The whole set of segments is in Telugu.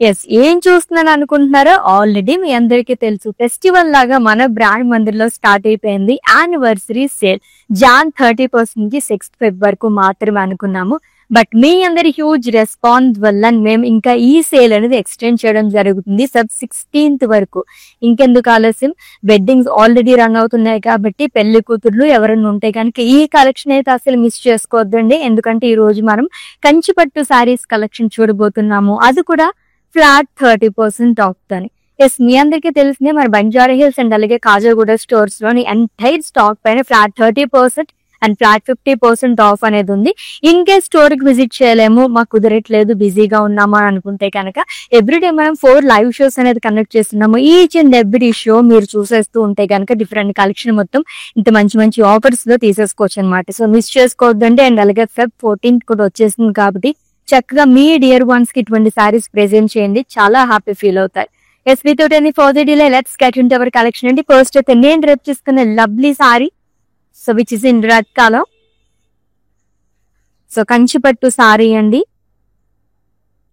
ఎస్, ఏం చూస్తున్నాను అనుకుంటున్నారో ఆల్రెడీ మీ అందరికీ తెలుసు. ఫెస్టివల్ లాగా మన బ్రాండ్ మందిర్లో స్టార్ట్ అయిపోయింది యానివర్సరీ సేల్. జాన్ 30% నుంచి 6th Feb వరకు మాత్రమే అనుకున్నాము. బట్ మీ అందరి హ్యూజ్ రెస్పాన్స్ వల్ల మేము ఇంకా ఈ సేల్ అనేది ఎక్స్టెండ్ చేయడం జరుగుతుంది సబ్ 16th వరకు. ఇంకెందుకు ఆలస్యం, వెడ్డింగ్స్ ఆల్రెడీ రన్ అవుతున్నాయి కాబట్టి పెళ్లి కూతుర్లు ఎవరైనా ఉంటే కనుక ఈ కలెక్షన్ అయితే అసలు మిస్ చేసుకోవద్దండి. ఎందుకంటే ఈ రోజు మనం కంచిపట్టు శారీస్ కలెక్షన్ చూడబోతున్నాము, అది కూడా ఫ్లాట్ 30% ఆఫ్ అని. ఎస్, మీ అందరికీ తెలిసిందే మరి బంజారా హిల్స్ అండ్ అలాగే కాజాగూడ స్టోర్స్ లోని ఎంటైర్ స్టాక్ పైన ఫ్లాట్ 30% అండ్ ఫ్లాట్ 50% ఆఫ్ అనేది ఉంది. ఇన్ కేస్ స్టోర్ కి విజిట్ చేయలేము, మాకు కుదరట్లేదు, బిజీగా ఉన్నాము అని అనుకుంటే కనుక ఎవ్రీడే మనం 4 లైవ్ షోస్ అనేది కండక్ట్ చేస్తున్నాము. ఈచ్ అండ్ ఎవ్రీ షో మీరు చూసేస్తూ ఉంటే కనుక డిఫరెంట్ కలెక్షన్ మొత్తం ఇంత మంచి మంచి ఆఫర్స్ లో తీసేసుకోవచ్చు అనమాట. సో మిస్ చేసుకోవద్దండి. అండ్ అలాగే Feb 14th కూడా వచ్చేసింది కాబట్టి చక్కగా మీ డియర్ వన్స్ కి ఇటువంటి సారీస్ ప్రెజెంట్ చేయండి, చాలా హ్యాపీ ఫీల్ అవుతారు. Yes, without any further delay let's get into our collection అండి. ఫస్ట్ అయితే నేను రేపు చేసుకున్న lovely sari, so which is in red colour. So కంచిపట్టు సారీ అండి,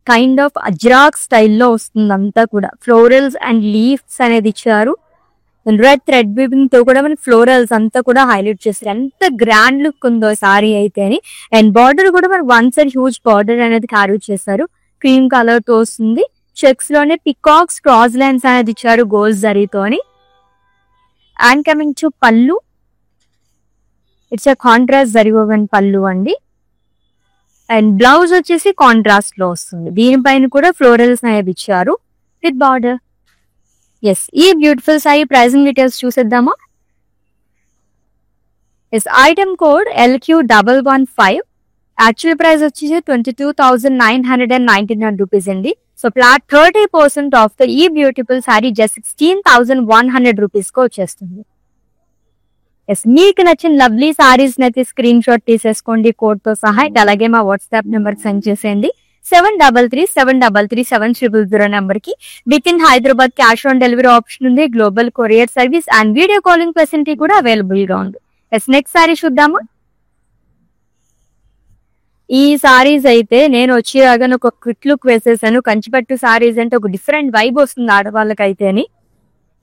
కైండ్ ఆఫ్ అజ్రాక్ స్టైల్లో వస్తుంది. అంతా కూడా ఫ్లోరల్స్ అండ్ లీవ్స్ అనేది ఇచ్చారు. రెడ్ థ్రెడ్ వీవింగ్ తో కూడా మనకి ఫ్లోరల్స్ అంతా కూడా హైలైట్ చేస్తారు. ఎంత గ్రాండ్ లుక్ ఉందో సారీ అయితే అని. అండ్ బార్డర్ కూడా మనకి 1 సైడ్ హ్యూజ్ బార్డర్ అనేది క్యారీ చేస్తారు. క్రీమ్ కలర్ తో వస్తుంది. చెక్స్ లోనే పికాక్స్ క్రాస్ లైన్స్ అనేది ఇచ్చారు గోల్డ్ జరీతో అని. అండ్ కమింగ్ టు పళ్ళు, it's a contrast zari woven పళ్ళు అండి. అండ్ బ్లౌజ్ వచ్చేసి కాంట్రాస్ట్ లో వస్తుంది. దీనిపైన కూడా ఫ్లోరల్స్ అనేది ఇచ్చారు విత్ బార్డర్. ఎస్, ఈ బ్యూటిఫుల్ సారీ ప్రైజింగ్ డీటెయిల్స్ చూసేద్దామా. Yes, item code LQ115. Actual price వచ్చేసి 22,999 రూపీస్ అండి. సో ఫ్లాట్ 30% ఆఫ్ తో ఈ బ్యూటిఫుల్ సారీ జస్ట్ 16,100 రూపీస్ కు వచ్చేస్తుంది. ఎస్, మీకు నచ్చిన లవ్లీ సారీస్ అయితే స్క్రీన్ షాట్ తీసేసుకోండి కోడ్ తో సహా. అలాగే మా వాట్సాప్ నెంబర్ సెండ్ చేసేయండి 7337337000 నెంబర్ కి. With in Hyderabad cash on delivery option ఉంది, global courier service and video calling facility కూడా అవైలబుల్ గా ఉంది. ఎస్, నెక్స్ట్ సారీ చూద్దాము. ఈ సారీస్ అయితే నేను వచ్చేలాగా ఒక క్విక్ లుక్ వేసేసాను. కంచిపట్టు సారీస్ అంటే ఒక డిఫరెంట్ వైబ్ వస్తుంది ఆడవాళ్ళకైతే అని.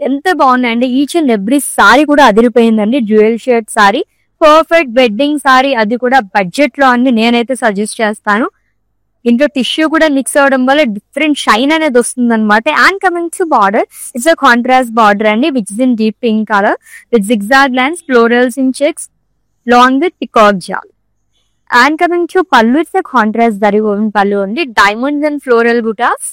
ఎంత బాగున్నాయండి. ఈచ్ అండ్ ఎవ్రీ సారీ కూడా అదిరిపోయిందండి. Dual shade sari, perfect wedding sari, అది కూడా బడ్జెట్ లో అని నేనైతే సజెస్ట్ చేస్తాను. ఇంట్లో టిష్యూ కూడా మిక్స్ అవడం వల్ల డిఫరెంట్ షైన్ అనేది వస్తుంది అనమాట. And coming to border, it's a contrast border అండి which is in deep pink colour with zigzag lines, florals in checks long with peacock jaal. And coming to పళ్ళు, it's a contrast zari woven పళ్ళు అండి, diamonds and floral butas.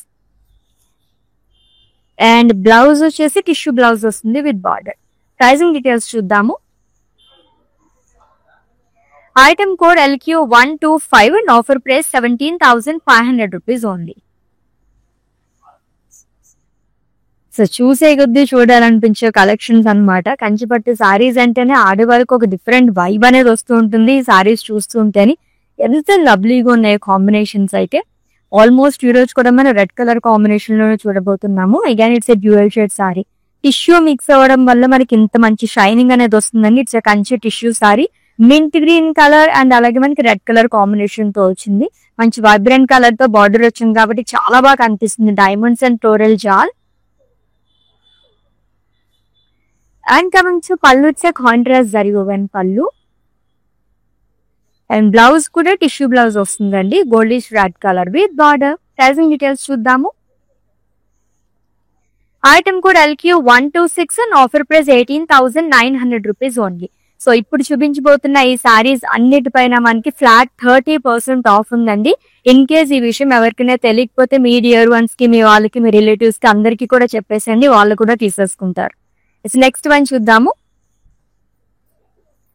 And blouse వచ్చేసి టిష్యూ బ్లౌజ్ వస్తుంది విత్ బార్డర్. ప్రైజింగ్ డీటెయిల్స్ చూద్దాము. Item code LQ125 and offer price 17,500 rupees only. So చూసే కొద్దీ చూడాలనిపించే కలెక్షన్స్ అన్నమాట. కంచిపట్టు సారీస్ అంటేనే ఆడవాళ్ళకి ఒక డిఫరెంట్ వైబ్ అనేది వస్తూ ఉంటుంది. ఈ సారీస్ చూస్తూ ఉంటేనే ఎంత లవ్లీగా ఉన్నాయి కాంబినేషన్స్ అయితే. ఆల్మోస్ట్ ఈ రోజు కూడా మనం రెడ్ కలర్ కాంబినేషన్ లోనే చూడబోతున్నాము. Again it's a dual shade sorry. Tissue mix అవ్వడం వల్ల మనకి ఇంత మంచి షైనింగ్ అనేది వస్తుందండి. It's a Kanchi tissue sorry, mint green colour and అలాగే మనకి రెడ్ కలర్ కాంబినేషన్ తో వచ్చింది. మంచి వైబ్రెంట్ కలర్ తో బార్డర్ వచ్చింది కాబట్టి చాలా బాగా కనిపిస్తుంది. Diamonds and floral jaal. And coming to పళ్ళు, it's a contrast zari woven pallu. And blouse కూడా టిష్యూ బ్లౌజ్ వస్తుందండి, goldish red colour with border. Pricing details చూద్దాము. Item code LQ126 and offer price 18,900 rupees only. So ఇప్పుడు చూపించబోతున్న ఈ సారీస్ అన్నిటిపైన మనకి ఫ్లాట్ 30% ఆఫ్ ఉందండి. ఇన్ కేస్ ఈ విషయం ఎవరికైనా తెలియకపోతే మీ డియర్ వన్స్ కి, మీ వాళ్ళకి, మీ రిలేటివ్స్ కి అందరికి కూడా చెప్పేసండి, వాళ్ళు కూడా తీసేసుకుంటారు. నెక్స్ట్ వన్ చూద్దాము.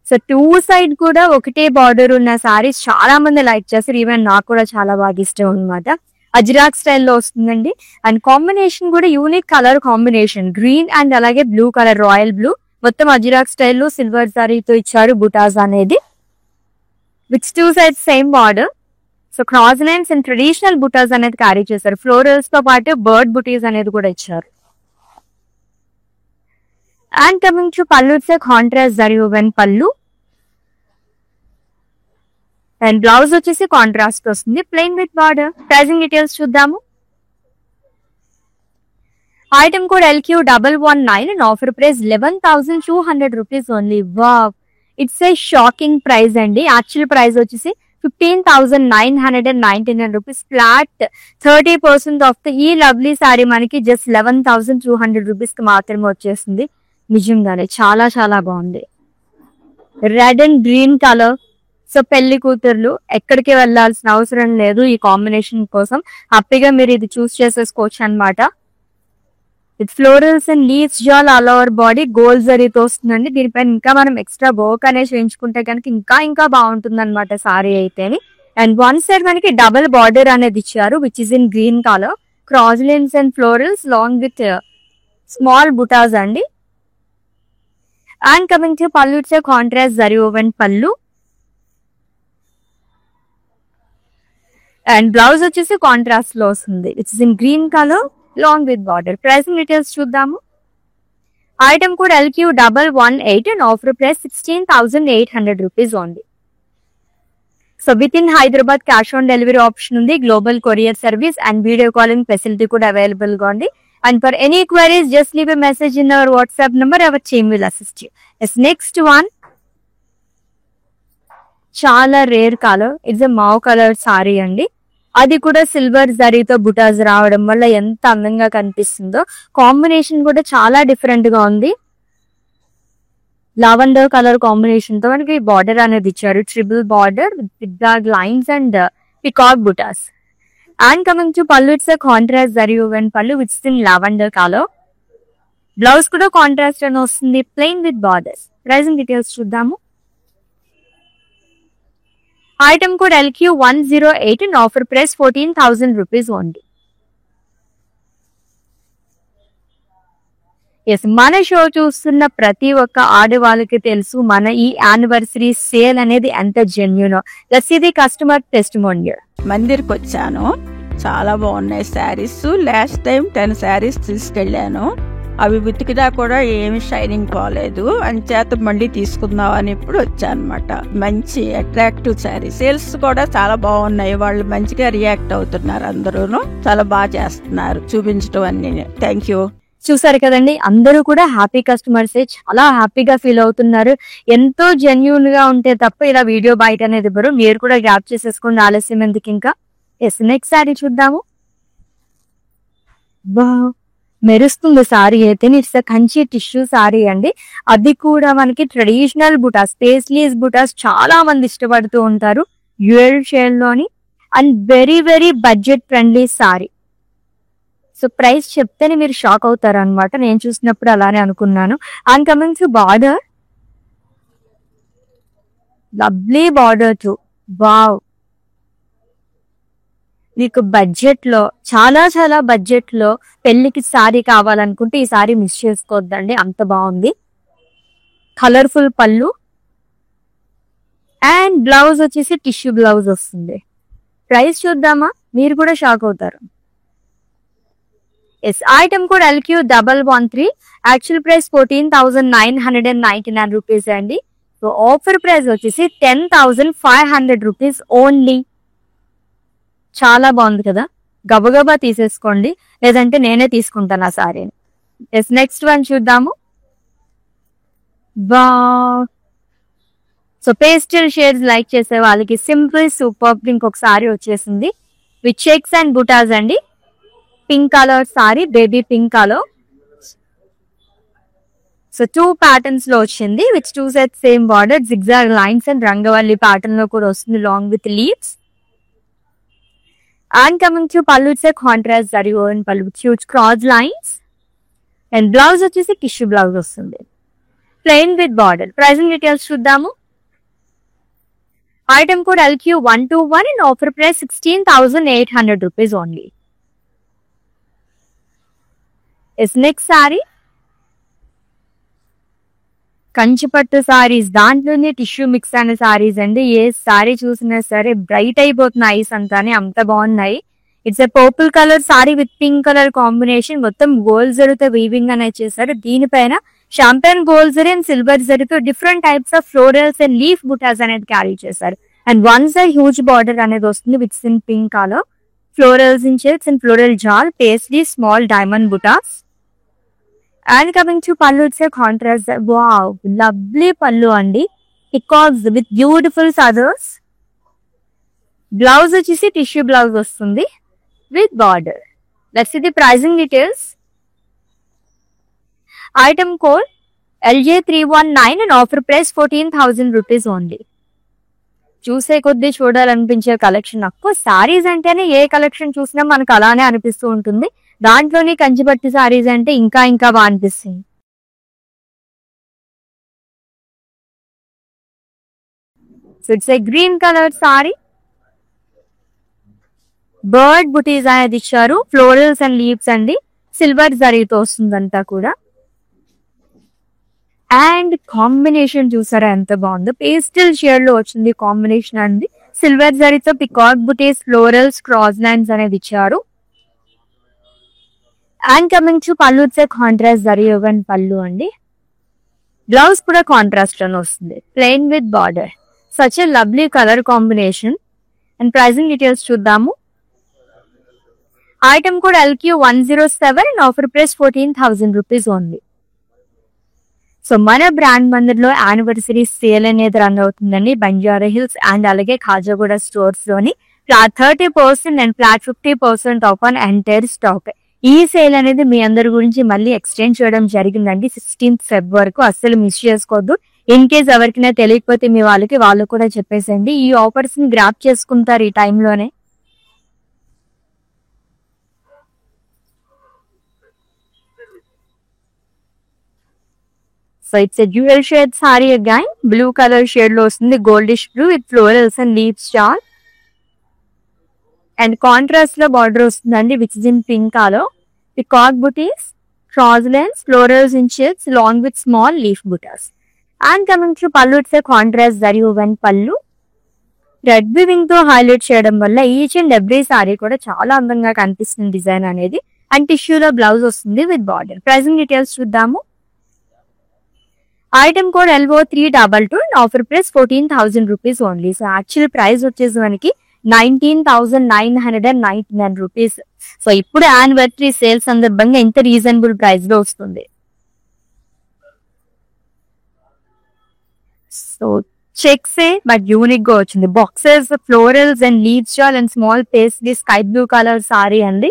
సో 2 సైడ్ కూడా ఒకటే బార్డర్ ఉన్న సారీస్ చాలా మంది లైక్ చేస్తారు. ఈవెన్ నాకు కూడా చాలా బాగా ఇష్టం అనమాట. అజ్రాక్ స్టైల్లో వస్తుందండి. అండ్ కాంబినేషన్ కూడా unique colour combination, green and అలాగే బ్లూ కలర్, రాయల్ బ్లూ. మొత్తం అజ్రాక్ స్టైల్లో సిల్వర్ సారీతో ఇచ్చారు బుటాస్ అనేది with 2 sides same border. So cross lines and traditional butas అనేది క్యారీ చేశారు. ఫ్లోరల్స్ తో పాటు బర్డ్ బుటీస్ అనేది కూడా ఇచ్చారు. అండ్ కమింగ్ టు పళ్ళు, it's a contrast zari woven pallu. And blouse వచ్చేసి కాంట్రాస్ట్ వస్తుంది, plain with border. Pricing details చూద్దాము. Item code LQ119 and offer price 11,200 rupees only. Wow, it's a shocking price అండి. యాక్చువల్ ప్రైస్ వచ్చేసి 15,999 rupees ఫ్లాట్. 30% ఆఫ్ ద ఈ లవ్లీ సారీ మనకి జస్ట్ 11,200 rupees కి మాత్రమే వచ్చేస్తుంది. నిజంగానే చాలా చాలా బాగుంది. Red and green colour. So పెళ్లి కూతుర్లు ఎక్కడికి వెళ్లాల్సిన అవసరం లేదు ఈ కాంబినేషన్ కోసం. హ్యాపీగా మీరు ఇది చూస్ చేసేసుకోవచ్చు అనమాట. With florals and leaves jaal all over body gold జరీతో వస్తుందండి. దీనిపైన ఇంకా మనం ఎక్స్ట్రా వర్క్ అనేది చేయించుకుంటే కనుక ఇంకా బాగుంటుంది అనమాట సారీ అయితేని. అండ్ వన్ సైడ్ మనకి డబుల్ బార్డర్ అనేది ఇచ్చారు which is in green colour. Cross lines and florals long with small butas అండి. అండ్ కమింగ్ టు పళ్ళు, it's contrast zari woven pallu. And blouse వచ్చేసి కాంట్రాస్ట్ లో వస్తుంది. It's in green colour long with border. Pricing details చూద్దాము. Item code LQ118 and offer price 16,800 rupees only. So with in Hyderabad cash on delivery option ఉంది. Global courier service and video calling facility కూడా అవైలబుల్ గా ఉంది. And for any queries, just leave a message in our WhatsApp number. Our team will assist you. Yes, next one. చాలా rare colour. It's a mauve colour sari అండి. అది కూడా సిల్వర్ జరీతో బుటాస్ రావడం వల్ల ఎంత అందంగా కనిపిస్తుందో. కాంబినేషన్ కూడా చాలా డిఫరెంట్ గా ఉంది. లావెండర్ కలర్ కాంబినేషన్ తో మనకి బార్డర్ అనేది ఇచ్చారు. Triple border with zigzag lines and peacock బుటాస్. And coming to pallu, it's a contrast zari woven pallu which is in lavender color. Blouse kuda contrast and ostundi plain with borders. Pricing details chuddaamu. Item code LQ108 and offer price 14,000 rupees only. Yes, మన షో చూస్తున్న ప్రతి ఒక్క ఆడవాళ్ళకి తెలుసు మన ఈ యానివర్సరీ సేల్ అనేది ఎంత జెన్యూనో. Let's see the customer testimonial. మందిర్కి వచ్చాను. చాలా బాగున్నాయి శారీస్. లాస్ట్ టైం 10 శారీస్ తీసుకెళ్ళాను. అవి ఉతికిదా కూడా ఏమి షైనింగ్ పోలేదు. అంచేత మళ్ళీ తీసుకుందాం అని ఇప్పుడు వచ్చాను అనమాట. మంచి అట్రాక్టివ్ శారీ. సేల్స్ కూడా చాలా బాగున్నాయి. వాళ్ళు మంచిగా రియాక్ట్ అవుతున్నారు. అందరూను చాలా బాగా చేస్తున్నారు చూపించడం అన్ని. Thank you. చూసారు కదండి, అందరూ కూడా హ్యాపీ కస్టమర్సే. చాలా హ్యాపీగా ఫీల్ అవుతున్నారు. ఎంతో జెన్యూన్ గా ఉంటే తప్ప ఇలా వీడియో బయట అనేది ఇవ్వరు. మీరు కూడా గ్రాప్ చేసేసుకోండి, ఆలస్యం ఎందుకు ఇంకా. ఎస్, నెక్స్ట్ సారీ చూద్దాము. మెరుస్తుంది సారీ అయితే. ఇట్స్ కంచి టిష్యూ సారీ అండి. అది కూడా మనకి ట్రెడిషనల్ బుటాస్, పేస్లీస్ బుటాస్ చాలా మంది ఇష్టపడుతూ ఉంటారు. డ్యూయల్ షేడ్ లోని and very very budget friendly sorry. So price చెప్తేనే మీరు షాక్ అవుతారు అనమాట. నేను చూసినప్పుడు అలానే అనుకున్నాను. And coming to border, lovely border to. Wow, మీకు బడ్జెట్ లో చాలా చాలా బడ్జెట్ లో పెళ్లికి సారీ కావాలనుకుంటే ఈ సారీ మిస్ చేసుకోవద్దండి, అంత బాగుంది. కలర్ఫుల్ పళ్ళు అండ్ బ్లౌజ్ వచ్చేసి టిష్యూ బ్లౌజ్ వస్తుంది. ప్రైస్ చూద్దామా, మీరు కూడా షాక్ అవుతారు. Yes, item code LQ113. Actual price 14,999 rupees అండి. సో ఆఫర్ ప్రైస్ వచ్చేసి 10,500 రూపీస్ ఓన్లీ. చాలా బాగుంది కదా, గబగబా తీసేసుకోండి, లేదంటే నేనే తీసుకుంటాను ఆ సారీని. ఎస్, నెక్స్ట్ వన్ చూద్దాము. సో పేస్టల్ షేడ్స్ లైక్ చేసే వాళ్ళకి సింపుల్ సూపర్ ఇంకొక సారీ వచ్చేసింది విత్ చెక్స్ అండ్ బుటాస్ అండి. Pink colour sorry, baby pink colour. So 2 patterns లో వచ్చింది which 2 sets same border, zigzag lines and Rangavalli pattern లో కూడా వస్తుంది long with leaves. And coming to పళ్ళు, ఇట్స్ కాంట్రాస్ట్ జరీ ఓవెన్ పళ్ళు with huge cross lines and blouse వచ్చేసి టిష్యూ బ్లౌజ్ వస్తుంది plain with border. Pricing details చూద్దాము. Item code LQ121 and offer price 16,800 rupees only. Is next sari Kanchipattu saris, దాంట్లోనే టిష్యూ మిక్స్ అనే సారీస్ అండి. ఏ సారీ చూసినా సరే బ్రైట్ అయిపోతున్నాయి ఐస్ అంతానే, అంత బాగున్నాయి. It's a purple colour sari with pink colour combination. మొత్తం గోల్డ్ జరీతో వీవింగ్ అనేది చేశారు. దీనిపైన champagne gold zari and silver జరీతో different types of florals and leaf butas అనేది క్యారీ చేశారు. And one side huge border అనేది వస్తుంది with in pink colour. Florals in checks and floral jaal, paisley, small diamond butas. And coming to పళ్ళు, it's a contrast. Wow, lovely pallu అండి, పికాక్స్ విత్ బ్యూటిఫుల్ సదర్స్. బ్లౌజ్ వచ్చేసి టిష్యూ బ్లౌజ్ వస్తుంది with border. Let's see the pricing details. Item code LJ319 and offer price 14,000 rupees only. చూసే కొద్దీ చూడాలనిపించే కలెక్షన్. అఫ్కో సారీస్ అంటేనే ఏ కలెక్షన్ చూసినా మనకు అలానే అనిపిస్తూ ఉంటుంది. దాంట్లోని కంచిపట్టు సారీస్ అంటే ఇంకా ఇంకా బాగా అనిపిస్తుంది. So it's a green colour sorry. Bird బుటీస్ అనేది ఇచ్చారు, ఫ్లోరల్స్ అండ్ లీవ్స్ అండి, సిల్వర్ జరీతో వస్తుందంతా కూడా. అండ్ కాంబినేషన్ చూసారా ఎంత బాగుందో, పేస్టల్ షేడ్ లో వచ్చింది కాంబినేషన్ అండి. సిల్వర్ జరీతో peacock butis, florals, cross lines అనేది ఇచ్చారు. అండ్ కమింగ్ టు పళ్ళు, it's a contrast zari woven పళ్ళు అండి. బ్లౌజ్ కూడా కాంట్రాస్ట్ అని వస్తుంది, plain with border. Such a lovely colour combination. And pricing details చూద్దాము. Item code LQ107 and offer price 14,000 rupees only. So మన బ్రాండ్ మందిర్లో యానివర్సరీ సేల్ అనేది రన్ అవుతుందండి, బంజారా హిల్స్ అండ్ అలాగే ఖాజాగూడ స్టోర్స్ లోని. Flat 30% and flat 50% off on entire stock. ఈ సేల్ అనేది మీ అందరి గురించి మళ్ళీ ఎక్స్టెండ్ చేయడం జరిగిందండి 16th Feb వరకు. అస్సలు మిస్ చేసుకోవద్దు. ఇన్ కేస్ ఎవరికైనా తెలియకపోతే మీ వాళ్ళు కూడా చెప్పేసండి. ఈ ఆఫర్స్ ని గ్రాప్ చేసుకుంటారు ఈ టైంలోనే. So it's a dual shade sari again. Blue colour shade లో వస్తుంది, goldish blue with florals and leaves star. And contrast లో బార్డర్ వస్తుందండి which is in pink colour. Peacock butis, cross lines, florals in shades long with small leaf butas. And coming to పళ్ళు, it's a contrast zari woven pallu. Red weaving తో హైలైట్ చేయడం వల్ల ఈచ్ అండ్ ఎవ్రీ సారీ కూడా చాలా అందంగా కనిపిస్తుంది డిజైన్ అనేది. అండ్ టిష్యూలో బ్లౌజ్ వస్తుంది విత్ బార్డర్. ప్రైజింగ్ డీటెయిల్స్ చూద్దాము. Item code LO322 and offer price 14,000 rupees only. So actual price వచ్చేసి మనకి 19,999 రూపీస్. సో ఇప్పుడు యానివర్సరీ సేల్ సందర్భంగా ఇంత రీజనబుల్ ప్రైస్ లో వస్తుంది. సో చెక్స్ బట్ యూనిక్ గా వచ్చింది. Boxes, florals and leave stall and small paisley sky blue colour sari అండి.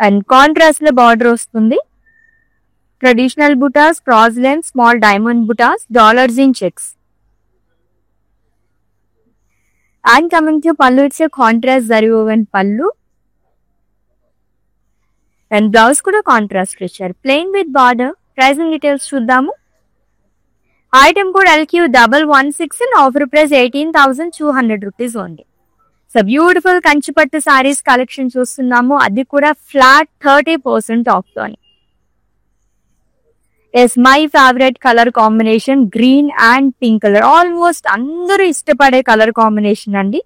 అండ్ కాంట్రాస్ట్ లో బార్డర్ వస్తుంది. Traditional butas, cross lines, small diamond butas, dollars in checks. And coming to పళ్ళు, it's a contrast zari woven pallu. And blouse కూడా కాంట్రాస్ట్ ఇచ్చారు, plain with border. Pricing details చూద్దాము. Item code LQ116 and offer price 18,200 rupees only. So beautiful Kanchipattu saris collection చూస్తున్నాము, అది కూడా ఫ్లాట్ 30% ఆఫ్ తోని. Yes, my favourite colour combination green and pink colour. Almost అందరూ ఇష్టపడే కలర్ కాంబినేషన్ అండి.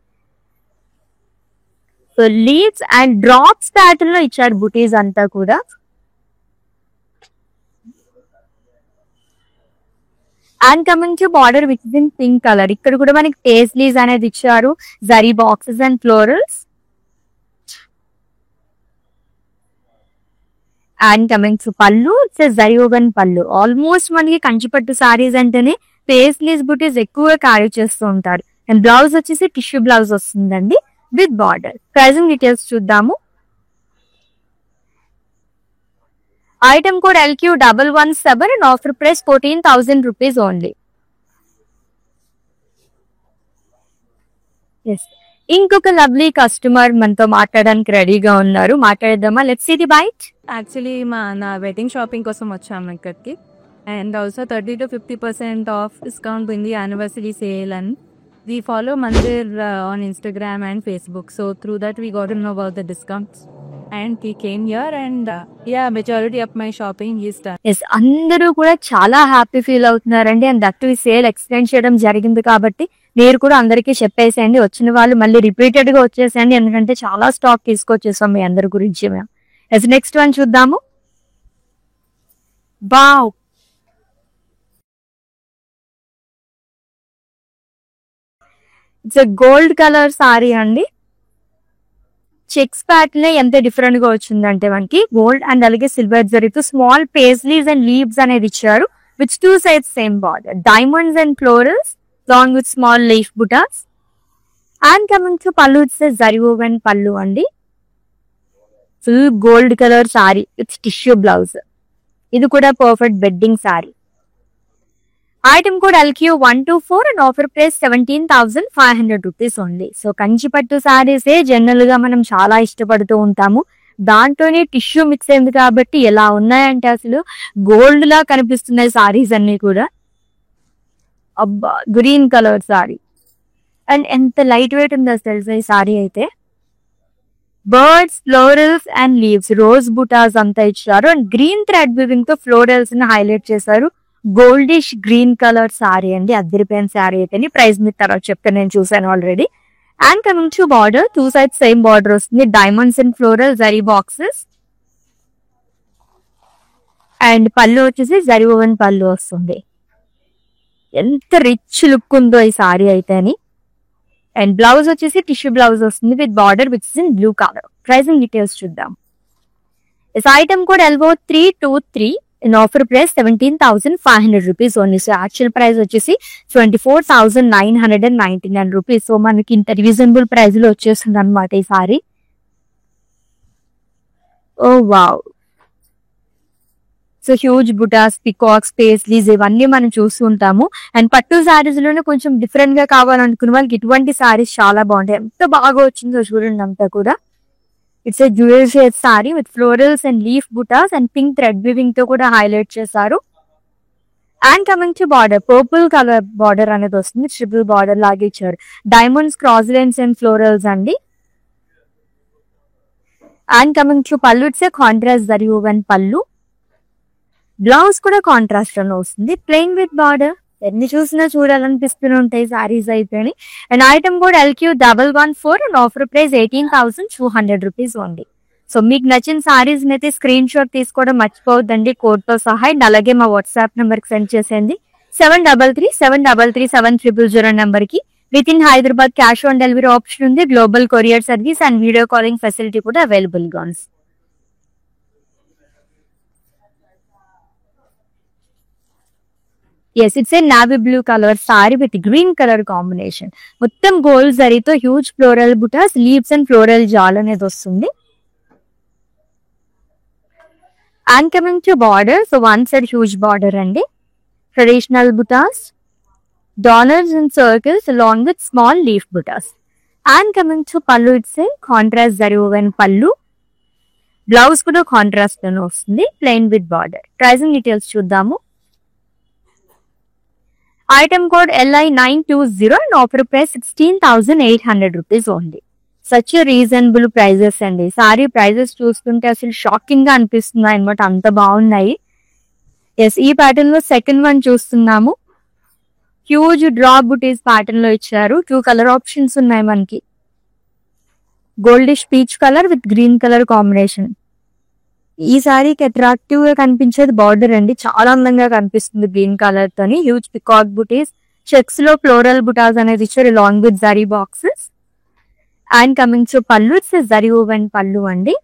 So leaves and drops pattern లో ఇచ్చారు బుటీస్ అంతా కూడా. And coming to border which is in pink colour. ఇక్కడ కూడా మనకి పేస్లీస్ అనేది ఇచ్చారు, zari boxes and florals. And coming to పళ్ళు, ఇట్స్ జరీ ఓవెన్ పళ్ళు. ఆల్మోస్ట్ మనకి కంచిపట్టు సారీస్ అంటేనే పేస్లీస్ బుటీస్ ఎక్కువగా క్యారీ చేస్తూ ఉంటారు. అండ్ బ్లౌజ్ వచ్చేసి టిష్యూ బ్లౌజ్ వస్తుందండి విత్ బార్డర్. ప్రైజింగ్ డీటెయిల్స్ చూద్దాము. Item code LQ117 and offer price 14,000 rupees only. Yes, ఇంకొక లవ్లీ కస్టమర్ మనతో మాట్లాడడానికి రెడీగా ఉన్నారు, మాట్లాడేద్దామా? Let's see the bite. Actually నా వెడ్డింగ్ షాపింగ్ కోసం వచ్చాము ఇక్కడికి. And also 30 to 50% off discount ఉంది anniversary sale. And we follow Mandir on Instagram and Facebook. So through that we got to know about the discounts. And he came here and majority of my shopping is done. Yes, అందరూ కూడా చాలా హ్యాపీ ఫీల్ అవుతున్నారండి. అండ్ దట్ ఈ సేల్ ఎక్స్టెండ్ చేయడం జరిగింది కాబట్టి మీరు కూడా అందరికీ చెప్పేసేయండి. వచ్చిన వాళ్ళు మళ్ళీ రిపీటెడ్ గా వచ్చేసేయండి, ఎందుకంటే చాలా స్టాక్ తీసుకొచ్చేసాం మీ అందరి గురించి మేము. ఎస్, నెక్స్ట్ వన్ చూద్దాము. Wow, it's gold colour sari అండి. చెక్స్ ప్యాటర్న్ ఎంత డిఫరెంట్ గా వచ్చిందంటే మనకి గోల్డ్ అండ్ అలాగే సిల్వర్ జరీతో స్మాల్ పేస్లీస్ అండ్ లీవ్స్ అనేది ఇచ్చారు which two sides same border, diamonds and florals long with small leaf butas. And coming to పళ్ళు ఇట్స్ జరీ woven పళ్ళు అండి. Full gold colour sari with tissue blouse. ఇది కూడా perfect wedding sari. Item code LQ124 and offer price 17,500 rupees only. So Kanchipattu సారీసే జనరల్ గా మనం చాలా ఇష్టపడుతూ ఉంటాము. దాంట్లోనే టిష్యూ మిక్స్ అయింది కాబట్టి ఎలా ఉన్నాయంటే అసలు గోల్డ్ లా కనిపిస్తున్నాయి సారీస్ అన్ని కూడా. అబ్బా గ్రీన్ కలర్ సారీ అండ్ ఎంత లైట్ వెయిట్ ఉందో తెలుసా ఈ సారీ అయితే. Birds, florals and leaves, rose butas అంతా ఇచ్చారు అండ్ గ్రీన్ థ్రెడ్ వీవింగ్ తో ఫ్లోరల్స్ ని హైలైట్ చేశారు. గోల్డిష్ గ్రీన్ కలర్ సారీ అండి, అద్దరిపోయిన సారీ అయితే. ప్రైస్ మీద తర్వాత చెప్తాను, నేను చూసాను already. And coming to border, two sides same border వస్తుంది. Diamonds and floral zari boxes and pallu వచ్చేసి జరీ woven పళ్ళు వస్తుంది. ఎంత రిచ్ లుక్ ఉందో ఈ సారీ అయితే అని. అండ్ బ్లౌజ్ వచ్చేసి టిష్యూ బ్లౌజ్ వస్తుంది with border which is in blue colour. Pricing details చూద్దాం. Is item code LO323 in offer price 17,500 rupees only. So actual price వచ్చేసి 24,999 రూపీస్. సో మనకి ఇంత రీజనబుల్ ప్రైస్ లో వచ్చేస్తుంది అనమాట ఈ సారీ. ఓ వావ్. సో హ్యూజ్ బుటాస్, పికాక్స్, పేస్లీస్ ఇవన్నీ మనం చూస్తుంటాము. అండ్ పట్టు సారీస్ లోనే కొంచెం డిఫరెంట్ గా కావాలనుకున్న వాళ్ళకి ఇటువంటి సారీస్ చాలా బాగుంటాయి. ఎంత బాగా వచ్చిందో చూడండి అంతా కూడా. It's a dual shade sari with florals and leaf butas and pink thread weaving తో కూడా హైలైట్ చేశారు. And coming to border, purple colour border అనేది వస్తుంది, ట్రిపుల్ బార్డర్ లాగా ఇచ్చారు. Diamonds, cross lines and florals అండి. అండ్ కమింగ్ టు పళ్ళు, it's a contrast zari woven pallu. Blouse కూడా కాంట్రాస్ట్ లో వస్తుంది, ప్లెయిన్ విత్ బార్డర్. ఎన్ని చూసినా చూడాలనిపిస్తూనే ఉంటాయి సారీస్ అయితే. అండ్ ఐటమ్ కూడా LQ114 and offer price 18,200 rupees only. So మీకు నచ్చిన సారీస్ అయితే స్క్రీన్ షాట్ తీసుకోవడం మర్చిపోవద్దండి కోడ్ తో సహా. అండ్ అలాగే మా వాట్సాప్ నెంబర్ కి సెండ్ చేసేయండి 7337337000 నెంబర్ కి. With in Hyderabad cash on delivery option ఉంది, global courier service and video calling facility కూడా అవైలబుల్ గా ఉంది. Yes, it's a navy blue colour sari with green colour combination. మొత్తం గోల్డ్ జరీతో huge floral butas, leaves and floral jaal అనేది వస్తుంది. And coming to border, so one side huge border అండి. Traditional butas, dollars and circles along with small leaf butas. And coming to పళ్ళు, it's a contrast zari woven pallu. Blouse కూడా కాంట్రాస్ట్ లోనే వస్తుంది, plain with border. Pricing details చూద్దాము. Item code LI920 and offer price 16,800 rupees only. Such reasonable prices అండి. సారీ ప్రైజెస్ చూస్తుంటే అసలు షాకింగ్ గా అనిపిస్తున్నాయి అనమాట, అంత బాగున్నాయి. ఎస్, ఈ ప్యాటర్న్ లో సెకండ్ వన్ చూస్తున్నాము. హ్యూజ్ డ్రాప్ బుటీస్ ప్యాటర్న్ లో ఇచ్చారు. 2 కలర్ ఆప్షన్స్ ఉన్నాయి మనకి. Goldish peach colour with green colour combination. ఈ సారీకి అట్రాక్టివ్ గా కనిపించేది బార్డర్ అండి, చాలా అందంగా కనిపిస్తుంది గ్రీన్ కలర్ తోని. హ్యూజ్ పికాక్ బుటీస్, చెక్స్ లో ఫ్లోరల్ బుటాస్ అనేది ఇచ్చారు long with zari boxes. And coming to పళ్ళు, ఇట్స్ జరీ woven పళ్ళు అండి.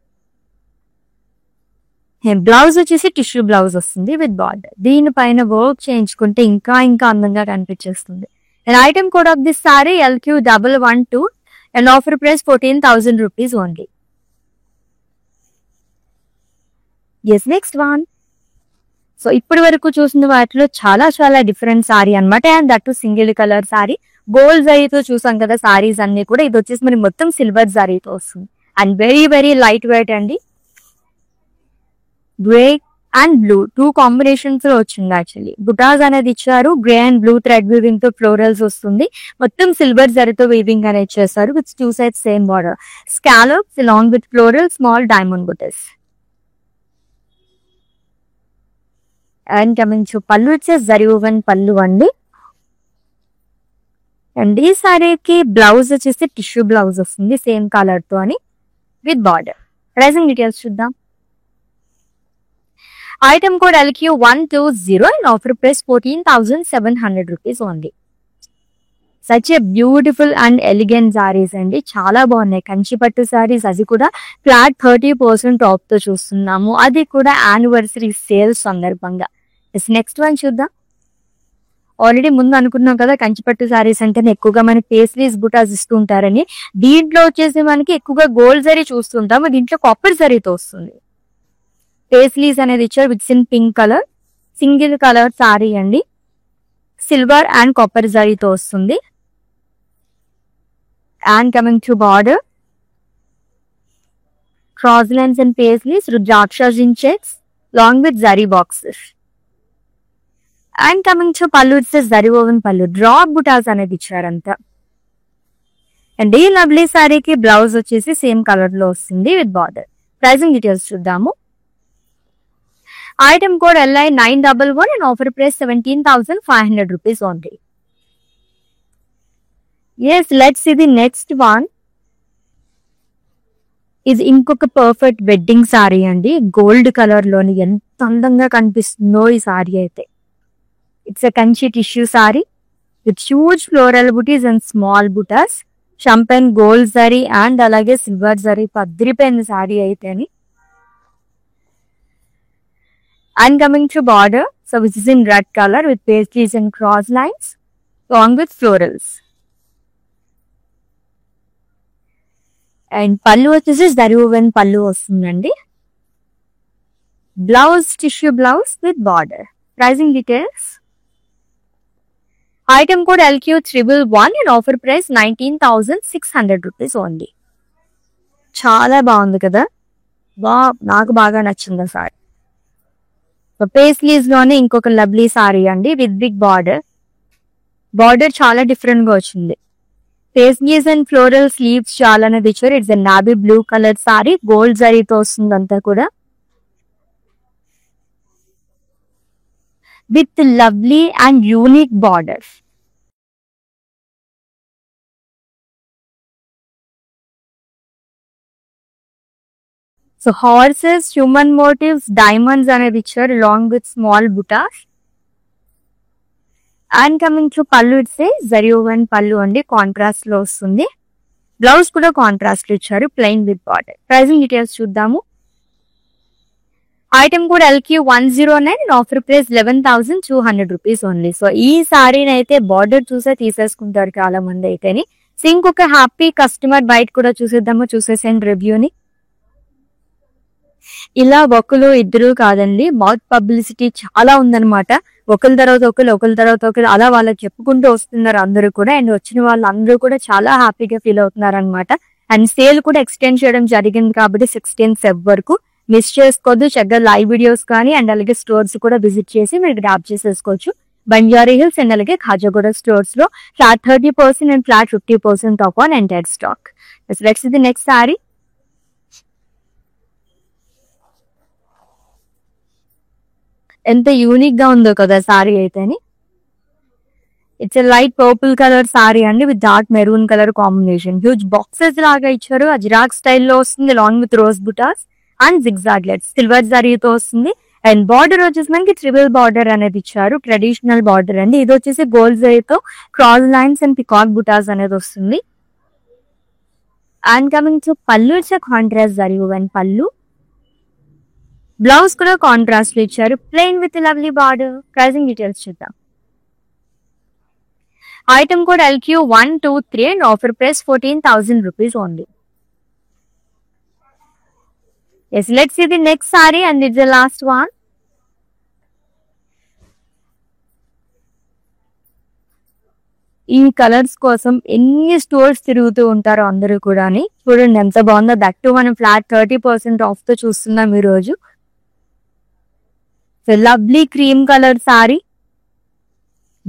బ్లౌజ్ వచ్చేసి టిష్యూ బ్లౌజ్ వస్తుంది విత్ బార్డర్. దీనిపైన వర్క్ చేయించుకుంటే ఇంకా ఇంకా అందంగా కనిపించేస్తుంది. And item code of this sari LQ112 and offer price 14,000 rupees only. Yes, next one. So ఇప్పటి వరకు చూసిన వాటిలో చాలా చాలా డిఫరెంట్ సారీ అనమాట. And that single colour sari, gold జరీతో చూసాం కదా సారీస్ అన్ని కూడా. ఇది వచ్చేసి మరి మొత్తం సిల్వర్ జరీతో వస్తుంది and very very light weight అండి. గ్రే అండ్ బ్లూ 2 కాంబినేషన్స్ లో వచ్చింది. యాక్చువల్లీ బుటాస్ అనేది ఇచ్చారు, grey and blue thread weaving తో ఫ్లోరల్స్ వస్తుంది. మొత్తం సిల్వర్ జరీతో వీవింగ్ అనేది చేస్తారు with 2 sides same border. Scallops along with floral small diamond buttis. And coming to పళ్ళు, ఇట్స్ జరీ woven పళ్ళు అండి. అండ్ ఈ సారీకి బ్లౌజ్ వచ్చేసి టిష్యూ బ్లౌజ్ వస్తుంది సేమ్ కలర్ తో అని విత్ బార్డర్. ప్రైసింగ్ డీటెయిల్స్ చూద్దాం. Item code LQ120 and offer price 14,700 rupees only. Such a beautiful and elegant saris అండి, చాలా బాగున్నాయి. కంచిపట్టు సారీస్, అది కూడా ఫ్లాట్ 30% ఆఫ్ తో చూస్తున్నాము, అది కూడా యానివర్సరీ సేల్స్ సందర్భంగా. నెక్స్ట్ వన్ చూద్దాం. ఆల్రెడీ ముందు అనుకున్నాం కదా కంచిపట్టు సారీస్ అంటే ఎక్కువగా మనకి పేస్లీస్ బుటాస్ ఇస్తూ ఉంటారని. దీంట్లో వచ్చేసి మనకి ఎక్కువగా గోల్డ్ జరీ చూస్తుంటాము, దీంట్లో కాపర్ జరీతో వస్తుంది. పేస్లీస్ అనేది ఇచ్చారు with in pink colour, single colour sari అండి, సిల్వర్ అండ్ కాపర్ జరీతో వస్తుంది. And coming to border, cross lines and paisleys, రుద్రాక్షస్ in checks long with zari boxes. And coming to పళ్ళు, ఇట్స్ జరీ ఓవెన్ పళ్ళు, డ్రాప్ బుటాస్ అనేది ఇచ్చారంతా. అండ్ ఈ లవ్లీ సారీకి బ్లౌజ్ వచ్చేసి సేమ్ కలర్ లో వస్తుంది విత్ బార్డర్. ప్రైసింగ్ డీటెయిల్స్ చూద్దాము. Item code LI 911 and offer price 17,500 rupees only. Yes, let's see the next one. ఇది ఇంకొక పర్ఫెక్ట్ వెడ్డింగ్ సారీ అండి, గోల్డ్ కలర్ లోని ఎంత అందంగా కనిపిస్తుందో ఈ సారీ అయితే. It's a Kanchi tissue sari with huge floral butis and small butas, champagne gold zari and అలాగే సిల్వర్ జరీ పద్రిపోయింది సారీ అయితే అని. And coming to border, so which is in red color with paisley's and cross lines along with florals. And pallu వచ్చేసి జరీ ఓవెన్ పళ్ళు వస్తుందండి. Blouse tissue blouse with border. Pricing details. Item code LQ111 and offer price 19,600 rupees only. చాలా బాగుంది కదా, నాకు బాగా నచ్చింది సారీ. పేస్లీస్ లోనే ఇంకొక లవ్లీ సారీ అండి విత్ బిగ్ బార్డర్. బార్డర్ చాలా డిఫరెంట్ గా వచ్చింది. పేస్లీస్ అండ్ ఫ్లోరల్ స్లీవ్స్ చాలా అనేది ఇచ్చారు. It's navy blue colour sari, gold జరీతో వస్తుంది అంతా కూడా with lovely and unique border. So horses, human motifs, diamonds అనేది ఇచ్చారు along with small butas. And coming to పళ్ళు, ఇట్స్ జరీ ఓవెన్ పళ్ళు అండి, కాంట్రాస్ట్ లో వస్తుంది. బ్లౌజ్ కూడా కాంట్రాస్ట్ లో ఇచ్చారు plain with border. Pricing details చూద్దాము. ఐటమ్ కూడా LQ109 and offer price 11,200 rupees only. So ఈ సారీని అయితే బార్డర్ చూసే తీసేసుకుంటారు చాలా మంది అయితేని. సో ఇంకొక హ్యాపీ కస్టమర్ బైట్ కూడా చూసేసేయండి రివ్యూని. ఇలా ఒకరు ఇద్దరు కాదండి, మౌత్ పబ్లిసిటీ చాలా ఉందన్నమాట. ఒకరి తర్వాత ఒకరు అలా వాళ్ళకి చెప్పుకుంటూ వస్తున్నారు అందరూ కూడా. అండ్ వచ్చిన వాళ్ళందరూ కూడా చాలా హ్యాపీగా ఫీల్ అవుతున్నారు అనమాట. అండ్ సేల్ కూడా ఎక్స్టెండ్ చేయడం జరిగింది కాబట్టి 16th Feb వరకు మిస్ చేసుకోవద్దు. చక్కగా లైవ్ వీడియోస్ కానీ అండ్ అలాగే స్టోర్స్ కూడా విజిట్ చేసి మీరు గ్రాప్ చేసేసుకోవచ్చు. బంజారీ హిల్స్ అండ్ అలాగే ఖాజాగూడ స్టోర్స్ లో flat 30% and flat 50% off on entire stock. Let's see the next sari. ఎంత యూనిక్ గా ఉందో కదా సారీ అయితేని. It's a light purple colour sari అండి with dark maroon colour combination. Huge boxes లాగా ఇచ్చారు, అజ్రాక్ స్టైల్లో వస్తుంది long with rose butas and జిగ్జాగ్లెట్స్, సిల్వర్ జరీతో వస్తుంది. అండ్ బార్డర్ వచ్చేసి మనకి ట్రిబుల్ బార్డర్ అనేది ఇచ్చారు, ట్రెడిషనల్ బార్డర్ అండి. ఇది వచ్చేసి గోల్డ్ జరీతో cross lines and peacock butas అనేది వస్తుంది. అండ్ కమింగ్ టు పళ్ళు, it's a contrast zari woven pallu. Blouse కూడా కాంట్రాస్ట్ లో ఇచ్చారు plain with lovely border. Pricing details చూద్దాం. Item code LQ123 and offer price 14,000 rupees only. Yes, let's see the next saree and it's the last one. ఈ కలర్స్ కోసం ఎన్ని స్టోర్స్ తిరుగుతూ ఉంటారో అందరూ కూడా. చూడండి ఎంత బాగుందో, దట్ టు మనం ఫ్లాట్ 30% ఆఫ్ తో చూస్తున్నాం ఈ రోజు. Lovely cream colour sari,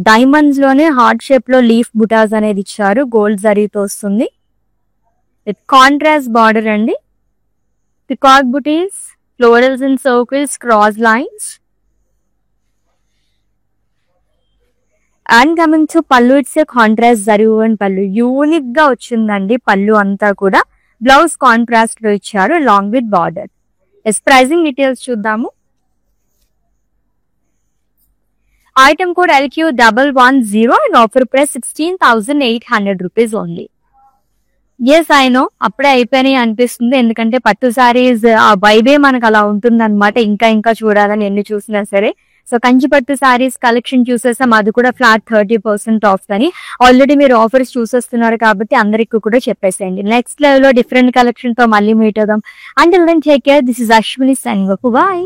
diamonds లోనే హార్ట్ షేప్ లో లీఫ్ బుటాస్ అనేది ఇచ్చారు, గోల్డ్ జరీతో వస్తుంది విత్ కాంట్రాస్ట్ బార్డర్ అండి. Peacock butis, florals and circles, cross lines. And coming to పళ్ళు, it's a contrast zari woven pallu. Unique గా వచ్చిందండి పళ్ళు అంతా కూడా. బ్లౌజ్ కాంట్రాస్ట్ లో ఇచ్చారు long with border. Pricing details చూద్దాము. Item code LQ110 and offer price 16,800 rupees only. Yes I know అప్పుడే అయిపోయినాయి అనిపిస్తుంది, ఎందుకంటే పట్టు సారీస్ ఆ వైబే మనకు అలా ఉంటుంది అనమాట. ఇంకా ఇంకా చూడాలని ఎన్ని చూసినా సరే. సో కంచి పట్టు సారీస్ కలెక్షన్ చూసేసాం, అది కూడా ఫ్లాట్ 30% ఆఫ్ అని. ఆల్రెడీ మీరు ఆఫర్స్ చూసేస్తున్నారు కాబట్టి అందరికి కూడా చెప్పేసేయండి. నెక్స్ట్ లెవెల్ లో డిఫరెంట్ కలెక్షన్ తో మళ్ళీ మీట్ అవుదాం. Until then take care. This is Ashwini signing off. By.